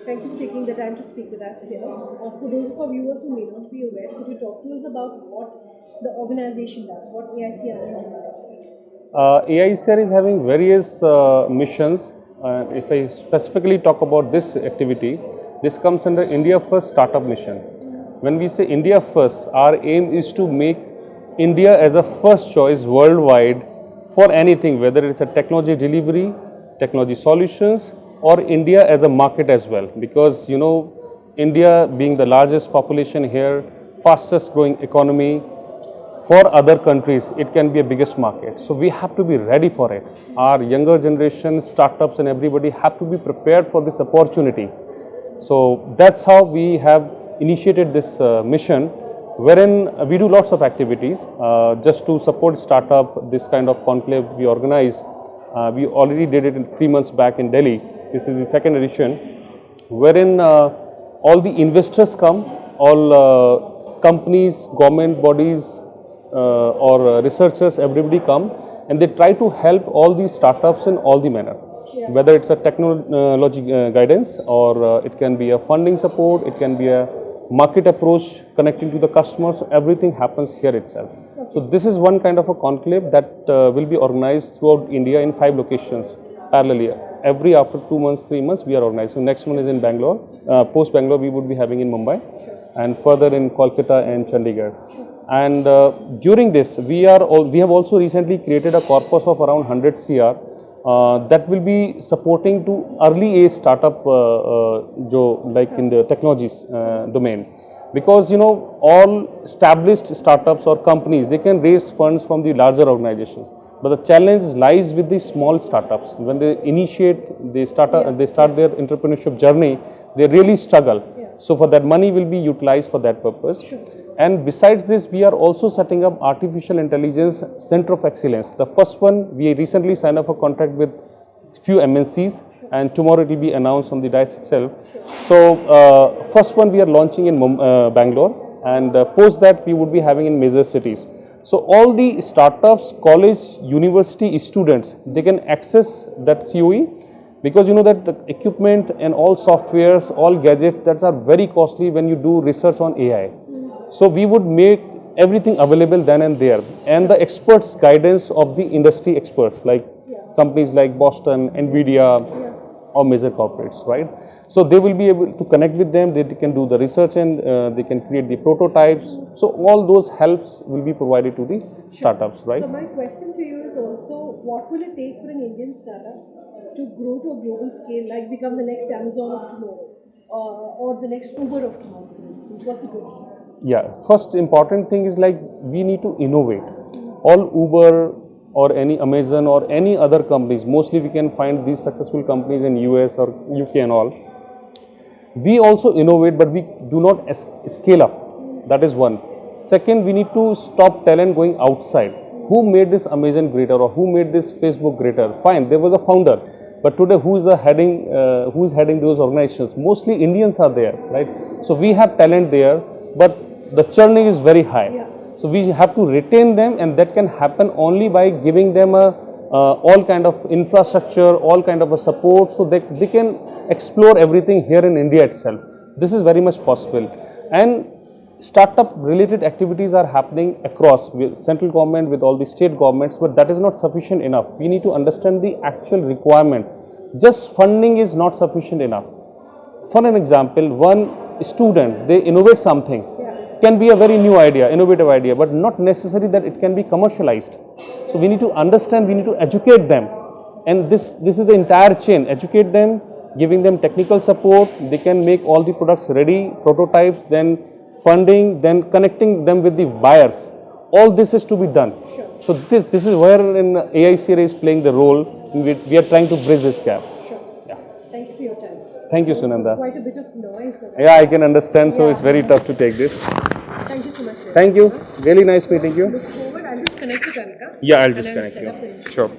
Thank you for taking the time to speak with us here. For those of our viewers who may not be aware, could you talk to us about what the organization does, what AICRA does? AICRA is having various missions. If I specifically talk about this activity, this comes under India First Startup Mission. When we say India First, our aim is to make India as a first choice worldwide for anything, whether it's a technology delivery, technology solutions, or India as a market as well. Because you know, India being the largest population here, fastest growing economy, for other countries, it can be a biggest market. So we have to be ready for it. Our younger generation, startups and everybody have to be prepared for this opportunity. So that's how we have initiated this mission, wherein we do lots of activities just to support startup. This kind of conclave we organize. We already did it 3 months back in Delhi. This is the second edition, wherein all the investors come, all companies, government bodies, or researchers, everybody come and they try to help all these startups in all the manner. Yeah. Whether it's a technology guidance, or it can be a funding support, it can be a market approach connecting to the customers, everything happens here itself. Okay. So this is one kind of a conclave that will be organized throughout India in 5 locations parallelly. Every after 2 months, 3 months we are organized. So next one is in Bangalore, post Bangalore we would be having in Mumbai, and further in Kolkata and Chandigarh. And during this, we have also recently created a corpus of around 100 CR that will be supporting to early age startup, like in the technologies domain. Because you know, all established startups or companies, they can raise funds from the larger organizations. But the challenge lies with the small startups. When they initiate, they start their entrepreneurship journey, they really struggle. So for that, money will be utilized for that purpose. Sure. And besides this, we are also setting up artificial intelligence center of excellence. The first one, we recently signed up a contract with few MNCs, and tomorrow it will be announced on the dice itself. So first one we are launching in Bangalore, and post that we would be having in major cities. So all the startups, college, university students, they can access that COE. Because you know that the equipment and all softwares, all gadgets, that are very costly when you do research on AI. So we would make everything available then and there. And the experts guidance of the industry experts, like companies like Boston, NVIDIA, or major corporates, right? So they will be able to connect with them, they can do the research, and they can create the prototypes. So all those helps will be provided to the startups, right? So my question to you is also, what will it take for an Indian startup to grow to a global scale, like become the next Amazon of tomorrow, or the next Uber of tomorrow, for instance? What's it going to take? Yeah, first important thing is like we need to innovate. All Uber or any Amazon or any other companies, mostly we can find these successful companies in US or UK and all. We also innovate, but we do not scale up. That is one. Second, we need to stop talent going outside. Who made this Amazon greater, or who made this Facebook greater? Fine, there was a founder. But today, who is heading those organizations? Mostly Indians are there, right? So we have talent there, but the churning is very high. Yeah. So we have to retain them, and that can happen only by giving them all kind of infrastructure, all kind of a support, so that they can explore everything here in India itself. This is very much possible. And startup related activities are happening across with central government, with all the state governments, but that is not sufficient enough. We need to understand the actual requirement. Just funding is not sufficient enough. For an example, one student, they innovate something, can be a very new idea, innovative idea, but not necessary that it can be commercialized. So we need to understand, we need to educate them, and this is the entire chain. Educate them, giving them technical support, they can make all the products ready, prototypes, then funding, then connecting them with the buyers. All this is to be done. Sure. So this is where AICRA is playing the role. We are trying to bridge this gap. Sure. Yeah. Thank you for your time. Thank you, Sunanda. Quite a bit of noise. Yeah, I can understand. So it's very tough to take this. Thank you so much. Thank you. Really nice meeting you. Look forward. I'll just connect with Anka. Yeah, I'll just connect you. Sure.